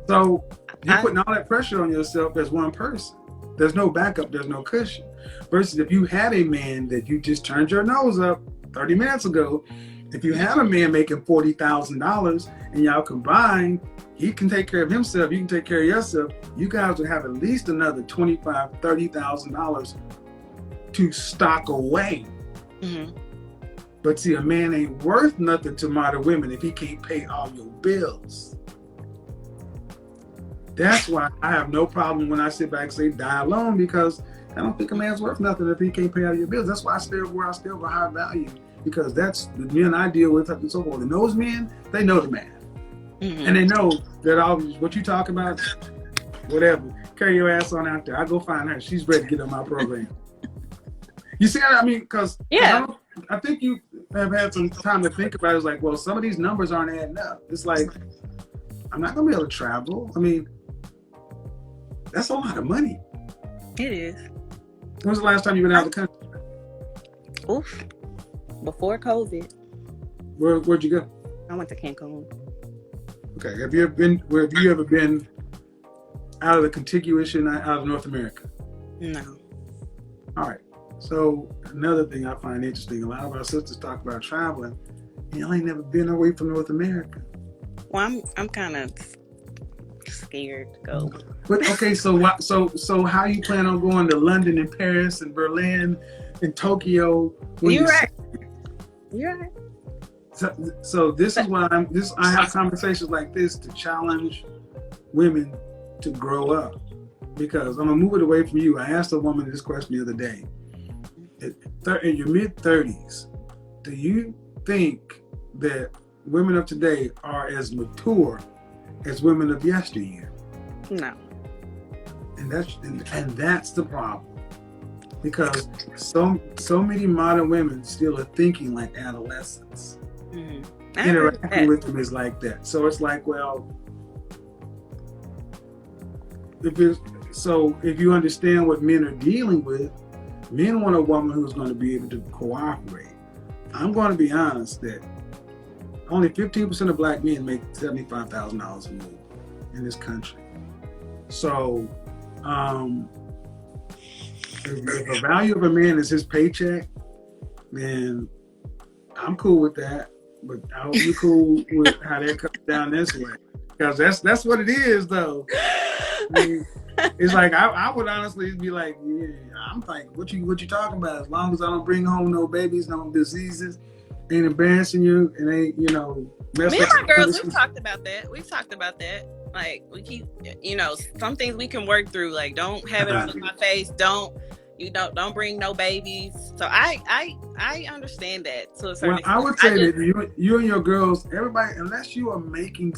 Speaker 2: So you're putting all that pressure on yourself as one person. There's no backup, there's no cushion. Versus if you had a man that you just turned your nose up 30 minutes ago, if you had a man making $40,000 and y'all combine, he can take care of himself, you can take care of yourself, you guys would have at least another $25,000, $30,000 to stock away. Mm-hmm. But see, a man ain't worth nothing to modern women if he can't pay all your bills. That's why I have no problem when I sit back and say die alone, because I don't think a man's worth nothing if he can't pay all your bills. That's why I stay where I stay over high value, because that's the men I deal with and so forth. And those men, they know the math. Mm-hmm. And they know that all what you talk about, whatever, carry your ass on out there. I go find her. She's ready to get on my program. You see what I mean? Because
Speaker 1: Yeah.
Speaker 2: I think you have had some time to think about it. It's like, well, some of these numbers aren't adding up. It's like, I'm not going to be able to travel. I mean, that's a lot of money.
Speaker 1: It is.
Speaker 2: When was the last time you've been out of the country?
Speaker 1: Oof. Before COVID.
Speaker 2: Where'd you go?
Speaker 1: I went to Cancun.
Speaker 2: Okay. Have you ever been out of the contiguous and out of North America?
Speaker 1: No.
Speaker 2: All right. So another thing I find interesting, a lot of our sisters talk about traveling, and y'all ain't never been away from North America.
Speaker 1: Well, I'm kind of scared to go.
Speaker 2: But okay, so how you plan on going to London and Paris and Berlin and Tokyo?
Speaker 1: You're right. You're right.
Speaker 2: So this is why I have conversations like this to challenge women to grow up, because I'm gonna move it away from you. I asked a woman this question the other day. In your mid-30s, do you think that women of today are as mature as women of yesteryear?
Speaker 1: No.
Speaker 2: And that's the problem, because so many modern women still are thinking like adolescents.
Speaker 1: Mm-hmm.
Speaker 2: Interacting with them is like that. So it's like, well, if you understand what men are dealing with, men want a woman who's going to be able to cooperate. I'm going to be honest that only 15% of black men make $75,000 a year in this country. So, if the value of a man is his paycheck, then I'm cool with that. But I hope you're cool with how that comes down this way, because that's what it is, though. I mean, it's like I would honestly be like, yeah, I'm like, what you talking about? As long as I don't bring home no babies, no diseases, ain't embarrassing you, and ain't
Speaker 1: Me and my girls, we've talked about that. Like, we keep, some things we can work through. Like, don't have it on my face. Don't bring no babies. So I understand that to a certain extent.
Speaker 2: I would say that you and your girls, everybody, unless you are making,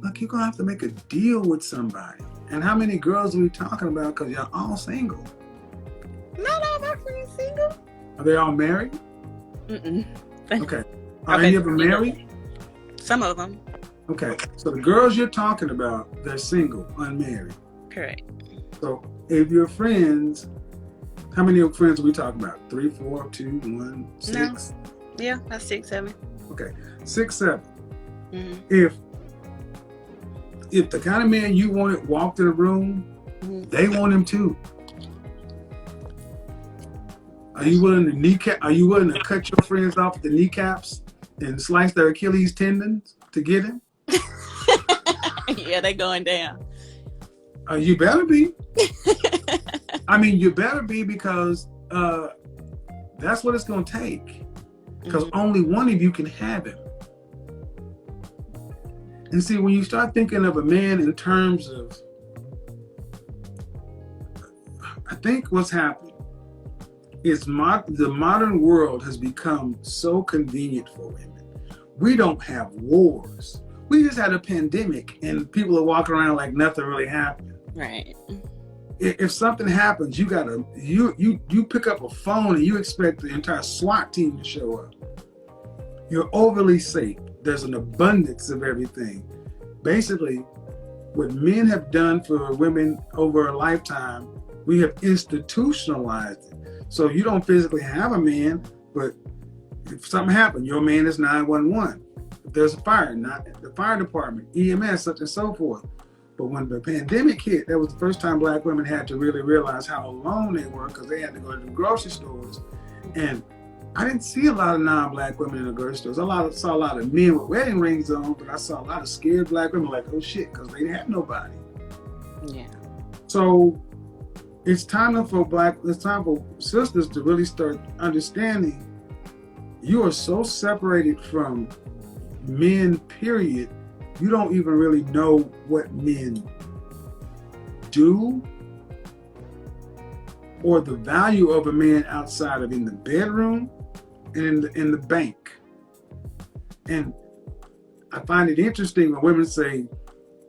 Speaker 2: look, you're gonna have to make a deal with somebody. And how many girls are we talking about? Because you're all single.
Speaker 1: Not all my friends single.
Speaker 2: Are they all married?
Speaker 1: Mm-mm.
Speaker 2: Okay. Are any of them married?
Speaker 1: Some of them.
Speaker 2: Okay. So the girls you're talking about, they're single, unmarried.
Speaker 1: Correct.
Speaker 2: So if you're friends, how many of friends are we talking about? 3, 4, 2, 1, 6?
Speaker 1: No. Yeah, that's 6, 7.
Speaker 2: Okay. 6, 7.
Speaker 1: Mm-hmm.
Speaker 2: If the kind of man you wanted walked in the room, they want him too. Are you willing to cut your friends off at the kneecaps and slice their Achilles tendons to get him?
Speaker 1: Yeah, they going down.
Speaker 2: You better be. I mean, you better be, because that's what it's going to take. Because only one of you can have him. And see, when you start thinking of a man in terms of, I think what's happened is the modern world has become so convenient for women. We don't have wars. We just had a pandemic and people are walking around like nothing really happened.
Speaker 1: Right.
Speaker 2: If something happens, you pick up a phone and you expect the entire SWAT team to show up. You're overly safe. There's an abundance of everything. Basically, what men have done for women over a lifetime, we have institutionalized it. So you don't physically have a man, but if something happened, your man is 911. If there's a fire, not the fire department, EMS, such and so forth. But when the pandemic hit, that was the first time black women had to really realize how alone they were, because they had to go to the grocery stores. And I didn't see a lot of non-black women in the grocery stores. I saw a lot of men with wedding rings on, but I saw a lot of scared black women like, oh shit, because they didn't have nobody.
Speaker 1: Yeah.
Speaker 2: So it's time for sisters to really start understanding you are so separated from men, period. You don't even really know what men do or the value of a man outside of in the bedroom and in the bank. And I find it interesting when women say,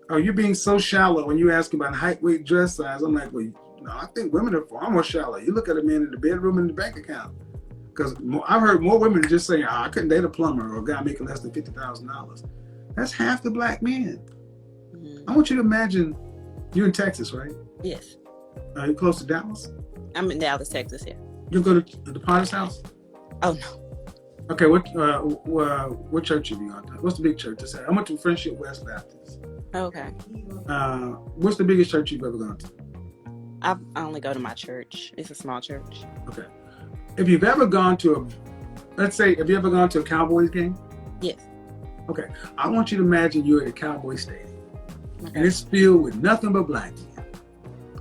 Speaker 2: oh, you're being so shallow when you ask about height, weight, dress size. I'm like, well, No, I think women are far more shallow. You look at a man in the bedroom and the bank account. Because I've heard more women just saying, I couldn't date a plumber or a guy making less than $50,000. That's half the black men. I want you to imagine, you're in Texas, right?
Speaker 1: Yes.
Speaker 2: Are you close to Dallas?
Speaker 1: I'm in Dallas, Texas, yeah.
Speaker 2: You go to the Potter's house?
Speaker 1: Oh, no.
Speaker 2: Okay, what church have you gone to? What's the big church? I went to Friendship West Baptist.
Speaker 1: Okay.
Speaker 2: What's the biggest church you've ever gone to?
Speaker 1: I only go to my church. It's a small church.
Speaker 2: Okay. If you've ever gone to have you ever gone to a Cowboys game?
Speaker 1: Yes.
Speaker 2: Okay. I want you to imagine you're at a Cowboys stadium.
Speaker 1: Okay.
Speaker 2: And it's filled with nothing but black men.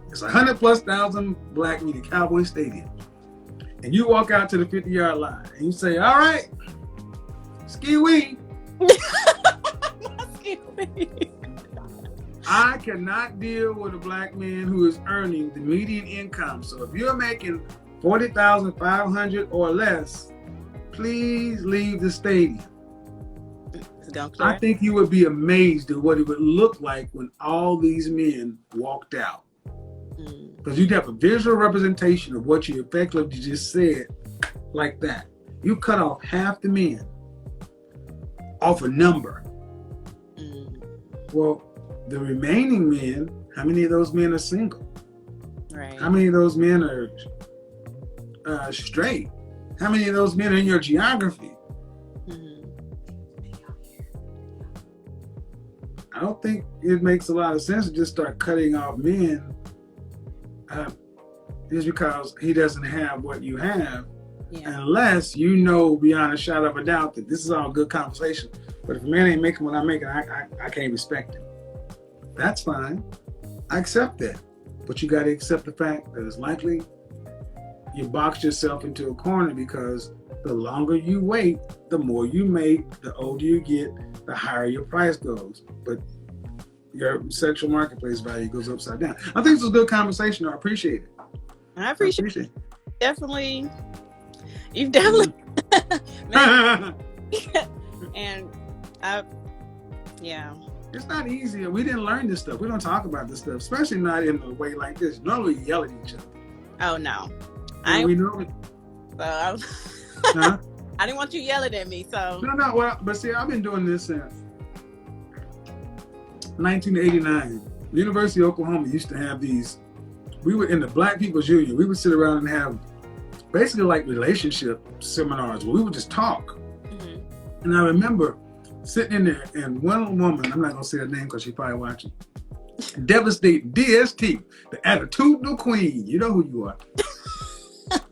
Speaker 2: It's 100,000+ black men in Cowboys Stadium. And you walk out to the 50-yard line and you say, all right, ski-wee. I cannot deal with a black man who is earning the median income. So if you're making $40,500 or less, please leave the stadium. I think you would be amazed at what it would look like when all these men walked out. Because you'd have a visual representation of what you effectively just said like that. You cut off half the men off a number. Well, the remaining men, how many of those men are single?
Speaker 1: Right.
Speaker 2: How many of those men are straight? How many of those men are in your geography? I don't think it makes a lot of sense to just start cutting off men just because he doesn't have what you have, unless you know beyond a shadow of a doubt that this is all good conversation. But if a man ain't making what I'm making, I can't respect him. That's fine. I accept that. But you got to accept the fact that it's likely you boxed yourself into a corner, because the longer you wait, the more you make, the older you get, the higher your price goes. But your sexual marketplace value goes upside down. I think this was a good conversation. I appreciate it.
Speaker 1: I appreciate it. Definitely. You've definitely. And
Speaker 2: It's not easy. We didn't learn this stuff. We don't talk about this stuff, especially not in a way like this. Normally we yell at each other.
Speaker 1: Oh, no.
Speaker 2: We normally...
Speaker 1: I didn't want you yelling at me, so.
Speaker 2: No. Well, but see, I've been doing this since 1989. The University of Oklahoma used to have these. We were in the Black People's Union. We would sit around and have basically like relationship seminars where we would just talk. And I remember sitting in there, and one woman, I'm not gonna say her name because she's probably watching, devastating DST, the attitudinal queen. You know who you are.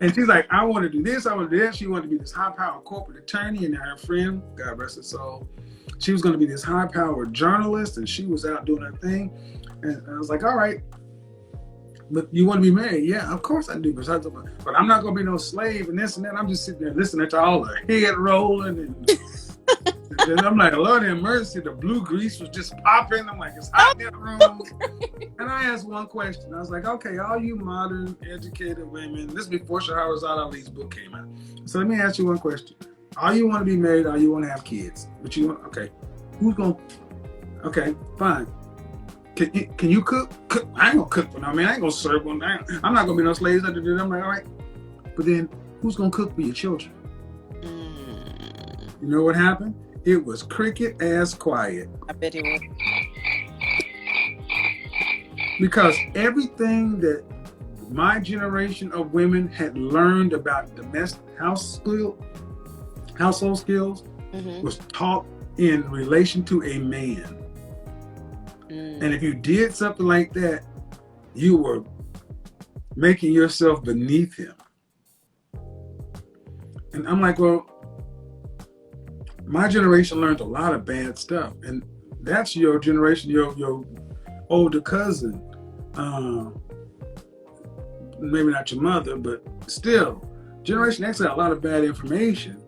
Speaker 2: And she's like, I want to do this, I want to do that. She wanted to be this high-powered corporate attorney, and her friend, God rest her soul, she was going to be this high-powered journalist, and she was out doing her thing. And I was like, all right, but you want to be married? Yeah, of course I do. But I'm not going to be no slave and this and that. I'm just sitting there listening to all the head rolling. And I'm like, Lord have mercy, the blue grease was just popping. I'm like, it's hot in that room. And I asked one question. I was like, okay, all you modern educated women, this is before Shahrazad Ali's book came out. So let me ask you one question. All you want to be married, all you want to have kids. But you want, okay, who's going to, okay, fine. Can you cook? I ain't gonna cook for no man. I ain't gonna serve one. I'm not gonna be no slaves. I'm like, all right. But then who's gonna cook for your children? You know what happened? It was cricket ass quiet.
Speaker 1: I bet it was.
Speaker 2: Because everything that my generation of women had learned about domestic household skills was taught in relation to a man. And if you did something like that, you were making yourself beneath him. And I'm like, well, my generation learned a lot of bad stuff. And that's your generation, your older cousin. Maybe not your mother, but still, Generation X had a lot of bad information.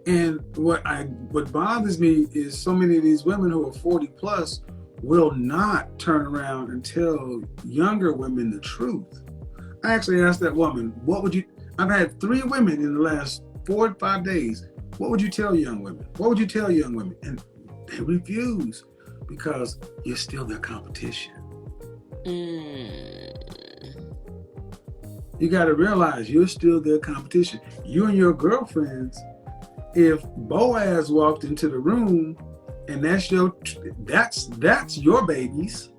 Speaker 2: And what bothers me is so many of these women who are 40 plus will not turn around and tell younger women the truth. I actually asked that woman, I've had 3 women in the last 4 or 5 days. What would you tell young women? What would you tell young women? And they refuse because you're still their competition. You got to realize you're still their competition. You and your girlfriends, if Boaz walked into the room and that's your babies,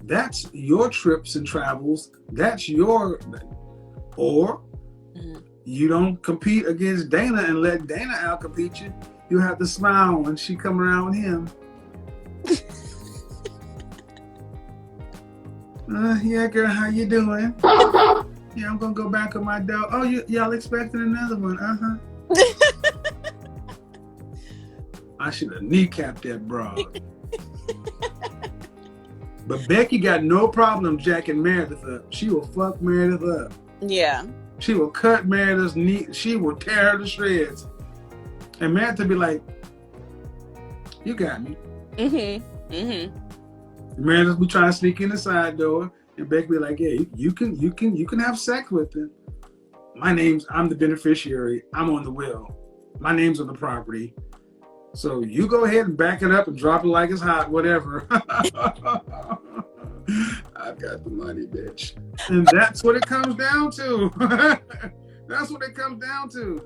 Speaker 2: that's your trips and travels, that's your, or you don't compete against Dana and let Dana out-compete you. You have to smile when she come around with him. Yeah, girl, how you doing? Yeah, I'm gonna go back on my dog. Oh, y'all expecting another one? I should have kneecapped that broad. But Becky got no problem jacking Meredith up. She will fuck Meredith up.
Speaker 1: Yeah.
Speaker 2: She will cut Meredith's knee. She will tear her to shreds. And Meredith will be like, "You got me." Meredith be trying to sneak in the side door, and Becky be like, "Yeah, you can have sex with him. I'm the beneficiary. I'm on the will. My name's on the property. So you go ahead and back it up and drop it like it's hot, whatever." I got the money, bitch. And that's what it comes down to. That's what it comes down to.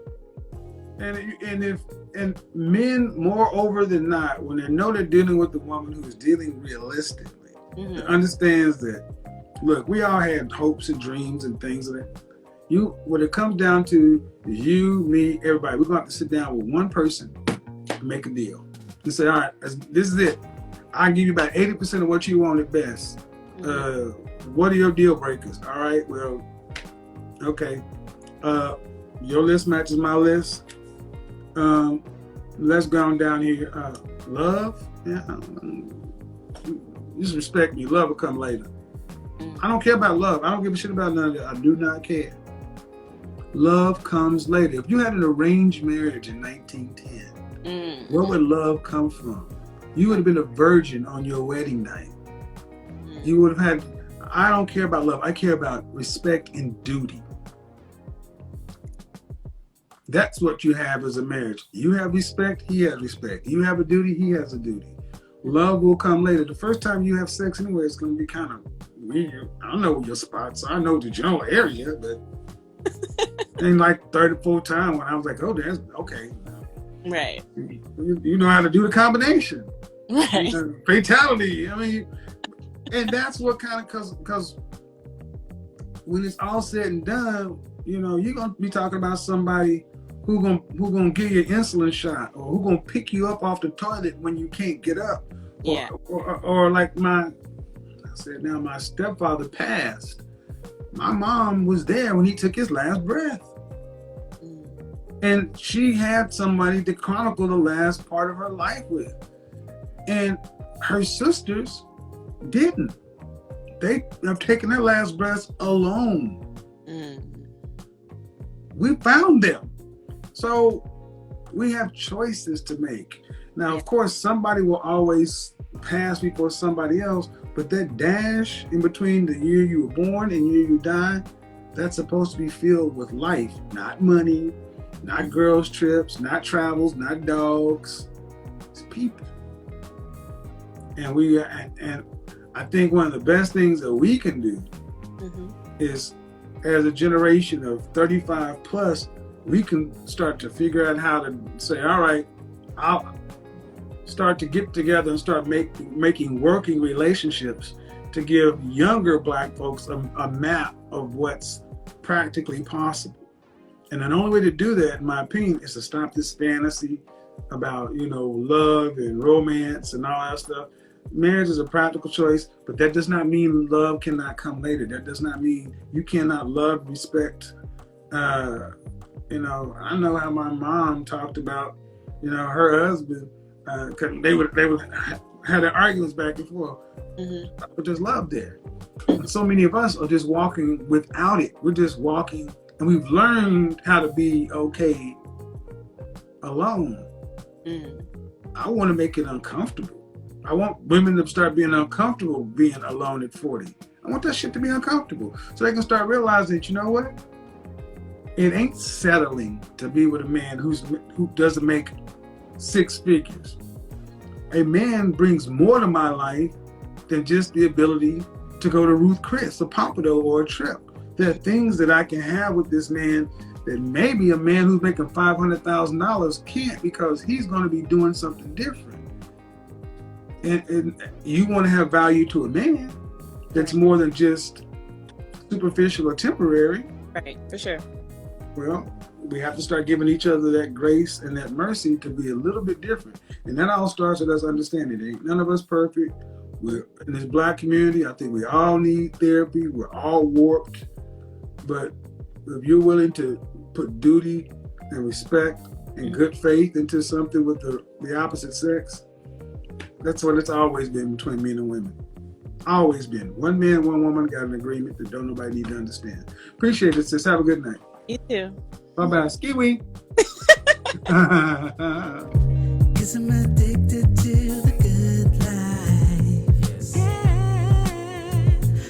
Speaker 2: And men, moreover than not, when they know they're dealing with the woman who's dealing realistically, understands that, look, we all had hopes and dreams and things like that. When it comes down to you, me, everybody, we're going to have to sit down with one person and make a deal. And say, all right, this is it. I'll give you about 80% of what you want at best. What are your deal breakers? All right, well, okay. Your list matches my list. Let's go on down here. Love? Yeah. Just respect me. Love will come later. I don't care about love. I don't give a shit about none of that. I do not care. Love comes later. If you had an arranged marriage in 1910, where would love come from? You would have been a virgin on your wedding night. You would have had, I don't care about love. I care about respect and duty. That's what you have as a marriage. You have respect, he has respect. You have a duty, he has a duty. Love will come later. The first time you have sex anyway, it's going to be kind of weird. I don't know where your spots are. I know the general area, but ain't like 34 times when I was like, oh, that's okay.
Speaker 1: Right.
Speaker 2: You know how to do the combination.
Speaker 1: Right.
Speaker 2: Fatality. I mean, and that's what kind of, because when it's all said and done, you know, you're going to be talking about somebody who gonna give you an insulin shot, or who gonna pick you up off the toilet when you can't get up.
Speaker 1: Yeah.
Speaker 2: Or like my stepfather passed. My mom was there when he took his last breath. And she had somebody to chronicle the last part of her life with. And her sisters didn't. They have taken their last breaths alone. We found them. So we have choices to make. Now, of course, somebody will always pass before somebody else, but that dash in between the year you were born and the year you die, that's supposed to be filled with life, not money, not girls' trips, not travels, not dogs. It's people. And I think one of the best things that we can do is, as a generation of 35 plus, we can start to figure out how to say, all right, I'll start to get together and start making working relationships to give younger Black folks a map of what's practically possible. And the only way to do that, in my opinion, is to stop this fantasy about, you know, love and romance and all that stuff. Marriage is a practical choice, but that does not mean love cannot come later. That does not mean you cannot love, respect. You know, I know how my mom talked about, you know, her husband. They would had their arguments back and forth, but there's love there. And so many of us are just walking without it. We're just walking, and we've learned how to be okay alone. I want to make it uncomfortable. I want women to start being uncomfortable being alone at 40. I want that shit to be uncomfortable, so they can start realizing that, you know what? It ain't settling to be with a man who doesn't make 6 figures. A man brings more to my life than just the ability to go to Ruth Chris, a Pompadour, or a trip. There are things that I can have with this man that maybe a man who's making $500,000 can't, because he's going to be doing something different. And you want to have value to a man that's more than just superficial or temporary.
Speaker 1: Right, for sure.
Speaker 2: Well, we have to start giving each other that grace and that mercy to be a little bit different. And that all starts with us understanding ain't none of us perfect. We're in this Black community. I think we all need therapy. We're all warped. But if you're willing to put duty and respect and good faith into something with the opposite sex, that's what it's always been between men and women. Always been. One man, one woman got an agreement that don't nobody need to understand. Appreciate it, sis. Have a good night.
Speaker 1: You too.
Speaker 2: Bye-bye. Ski-wee.
Speaker 4: It's a